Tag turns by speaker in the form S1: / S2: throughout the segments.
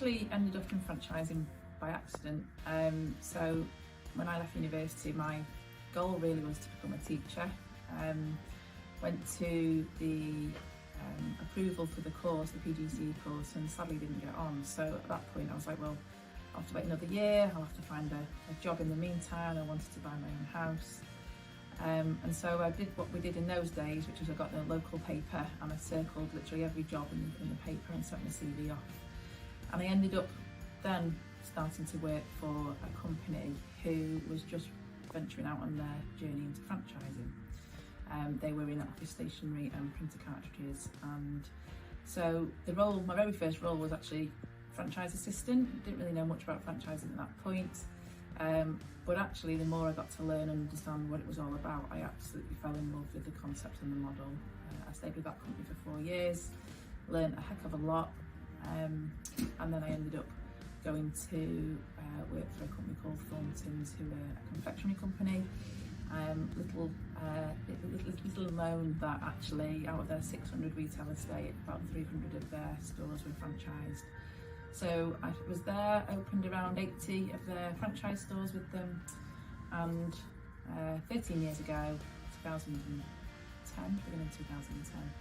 S1: actually ended up in franchising by accident. So when I left university, my goal really was to become a teacher. Went to the approval for the course, the PGCE course, and sadly didn't get on. So at that point I was like, well, I'll have to wait another year, I'll have to find a job in the meantime. I wanted to buy my own house. And so I did what we did in those days, which was I got the local paper and I circled literally every job in the paper and sent my CV off. And I ended up then starting to work for a company who was just venturing out on their journey into franchising. They were in office stationery and printer cartridges, and so my very first role was actually franchise assistant. Didn't really know much about franchising at that point, but actually the more I got to learn and understand what it was all about, I absolutely fell in love with the concept and the model. I stayed with that company for 4 years, learned a heck of a lot, and then I ended up going to work for a company called Thornton's, who are a confectionery company. Little known that actually out of their 600 retail estate, about 300 of their stores were franchised. So I was there, opened around 80 of their franchise stores with them, and 13 years ago, 2010, beginning of 2010,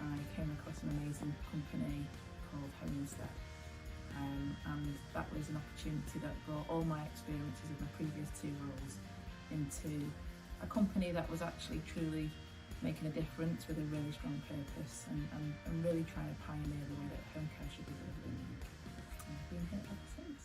S1: I came across an amazing company called Home Instead. And that was an opportunity that brought all my experiences of my previous 2 roles into a company that was actually truly making a difference with a really strong purpose, and really trying to pioneer the way that home care should be delivered in the UK. And I've been here ever since.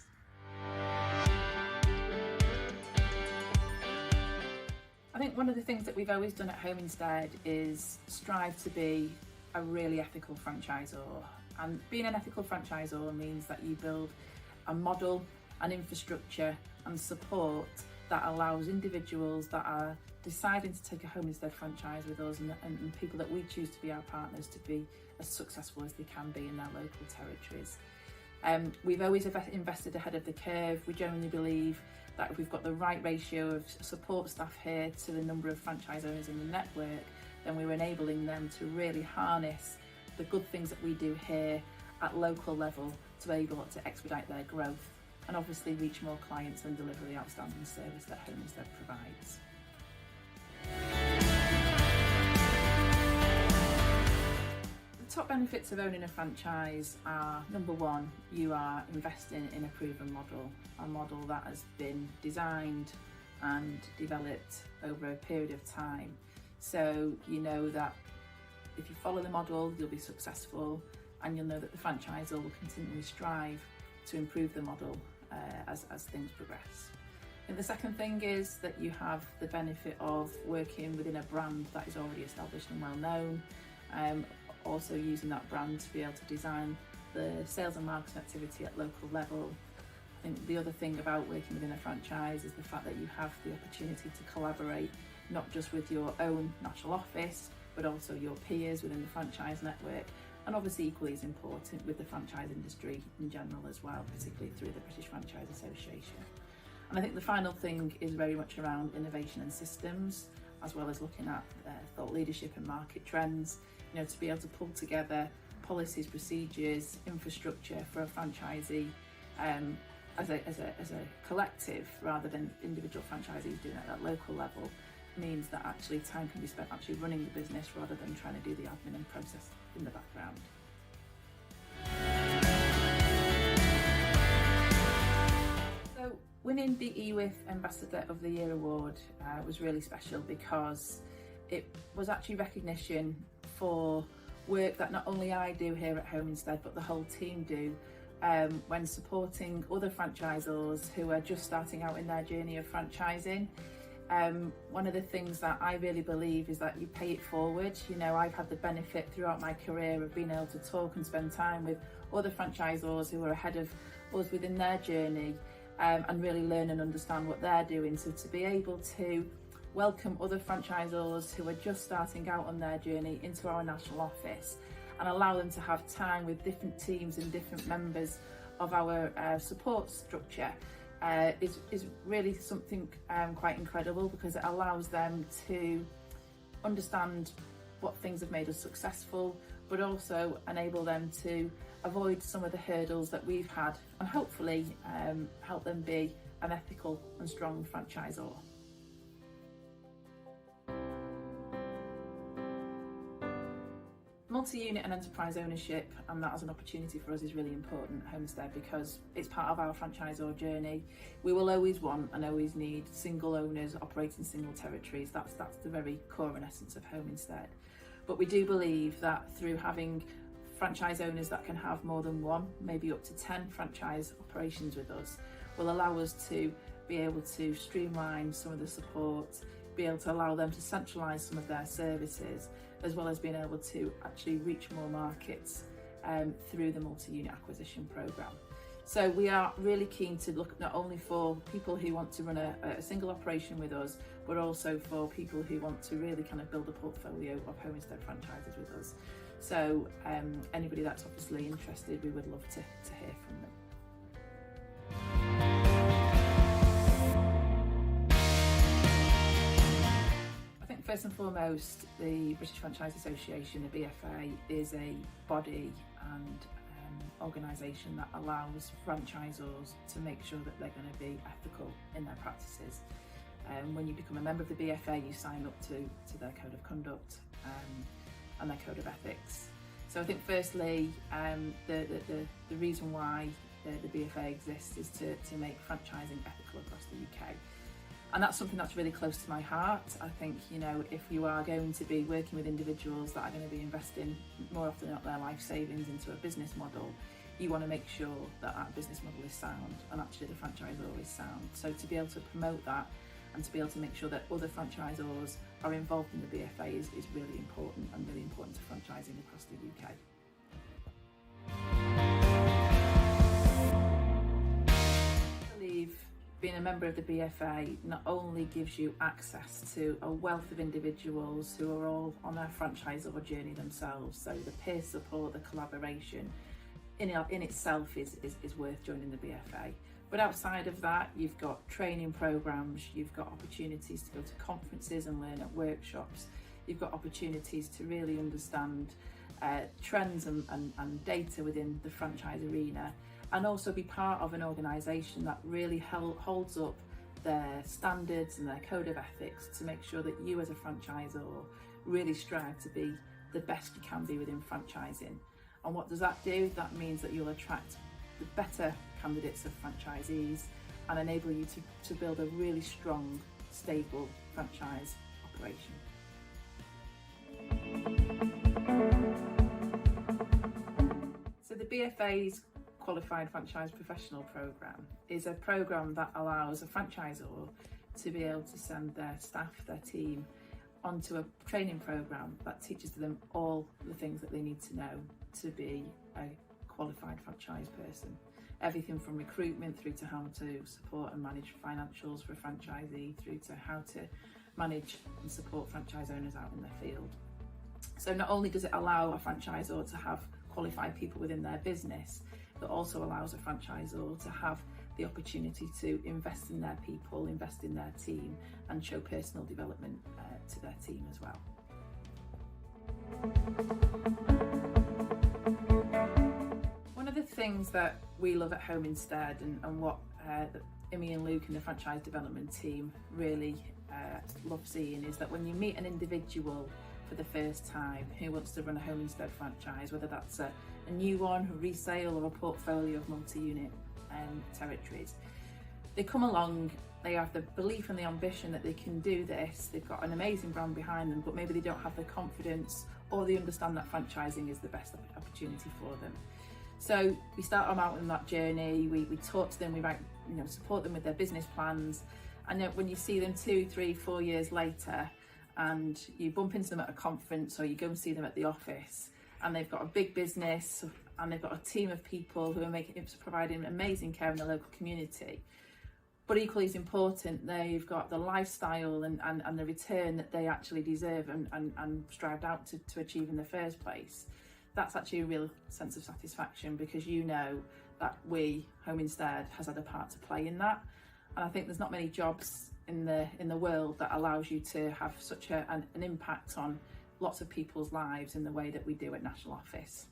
S1: I think one of the things that we've always done at Home Instead is strive to be a really ethical franchisor. And being an ethical franchisor means that you build a model, an infrastructure and support that allows individuals that are deciding to take a Home Instead franchise with us, and people that we choose to be our partners, to be as successful as they can be in their local territories. We've always invested ahead of the curve. We genuinely believe that if we've got the right ratio of support staff here to the number of franchise owners in the network, then we're enabling them to really harness the good things that we do here at local level to be able to expedite their growth and obviously reach more clients and deliver the outstanding service that Home Instead provides. The top benefits of owning a franchise are, number one, you are investing in a proven model, a model that has been designed and developed over a period of time. So you know that if you follow the model, you'll be successful, and you'll know that the franchisor will continually strive to improve the model as things progress. And the second thing is that you have the benefit of working within a brand that is already established and well known, also using that brand to be able to design the sales and marketing activity at local level. I think the other thing about working within a franchise is the fact that you have the opportunity to collaborate not just with your own national office, but also your peers within the franchise network, and obviously equally as important with the franchise industry in general as well, particularly through the British Franchise Association. And I think the final thing is very much around innovation and systems, as well as looking at thought leadership and market trends, to be able to pull together policies, procedures, infrastructure for a franchisee as a collective rather than individual franchisees doing it at that local level, means that actually time can be spent actually running the business rather than trying to do the admin and process in the background. So winning the EWIF Ambassador of the Year award was really special because it was actually recognition for work that not only I do here at Home Instead but the whole team do when supporting other franchisors who are just starting out in their journey of franchising. One of the things that I really believe is that you pay it forward. I've had the benefit throughout my career of being able to talk and spend time with other franchisors who are ahead of us within their journey, and really learn and understand what they're doing. So to be able to welcome other franchisors who are just starting out on their journey into our national office and allow them to have time with different teams and different members of our support structure is really something quite incredible, because it allows them to understand what things have made us successful, but also enable them to avoid some of the hurdles that we've had, and hopefully help them be an ethical and strong franchisor. Multi-unit and enterprise ownership, and that as an opportunity for us, is really important at Homestead because it's part of our franchisor journey. We will always want and always need single owners operating single territories. That's the very core and essence of Homestead. But we do believe that through having franchise owners that can have more than one, maybe up to 10 franchise operations with us, will allow us to be able to streamline some of the support, be able to allow them to centralise some of their services, as well as being able to actually reach more markets through the multi-unit acquisition programme. So we are really keen to look not only for people who want to run a single operation with us, but also for people who want to really kind of build a portfolio of Homestead franchises with us. So anybody that's obviously interested, we would love to hear from them. First and foremost, the British Franchise Association, the BFA, is a body and organisation that allows franchisors to make sure that they're going to be ethical in their practices. When you become a member of the BFA, you sign up to their code of conduct and their code of ethics. So I think firstly, the reason why the BFA exists is to make franchising ethical across the UK. And that's something that's really close to my heart. I think, you know, if you are going to be working with individuals that are going to be investing more often than not their life savings into a business model, you want to make sure that that business model is sound, and actually the franchisor is sound. So to be able to promote that and to be able to make sure that other franchisors are involved in the BFA is really important, and really important to franchising across the UK. I believe being a member of the BFA not only gives you access to a wealth of individuals who are all on their franchisor journey themselves, so the peer support, the collaboration in itself is worth joining the BFA. But outside of that, you've got training programs, you've got opportunities to go to conferences and learn at workshops, you've got opportunities to really understand trends and data within the franchise arena, and also be part of an organisation that really holds up their standards and their code of ethics to make sure that you as a franchisor really strive to be the best you can be within franchising. And what does that do? That means that you'll attract the better candidates of franchisees and enable you to build a really strong, stable franchise operation. So the BFA's Qualified Franchise Professional Programme is a programme that allows a franchisor to be able to send their staff, their team, onto a training programme that teaches them all the things that they need to know to be a qualified franchise person. Everything from recruitment through to how to support and manage financials for a franchisee, through to how to manage and support franchise owners out in their field. So not only does it allow a franchisor to have qualified people within their business, but also allows a franchisor to have the opportunity to invest in their people, invest in their team, and show personal development to their team as well. One of the things that we love at Homestead and what Imi and Luke and the franchise development team really love seeing is that when you meet an individual for the first time who wants to run a Homestead franchise, whether that's a new one, a resale, or a portfolio of multi-unit territories, they come along, they have the belief and the ambition that they can do this, they've got an amazing brand behind them, but maybe they don't have the confidence, or they understand that franchising is the best opportunity for them. So we start them out on that journey, we talk to them, we support them with their business plans, and then when you see them 2, 3, 4 years later, and you bump into them at a conference or you go and see them at the office, and they've got a big business and they've got a team of people who are providing amazing care in the local community. But equally as important, they've got the lifestyle and the return that they actually deserve and strived out to achieve in the first place. That's actually a real sense of satisfaction, because you know that we, Homestead, has had a part to play in that. And I think there's not many jobs in the world that allows you to have such an impact on lots of people's lives in the way that we do at National Office.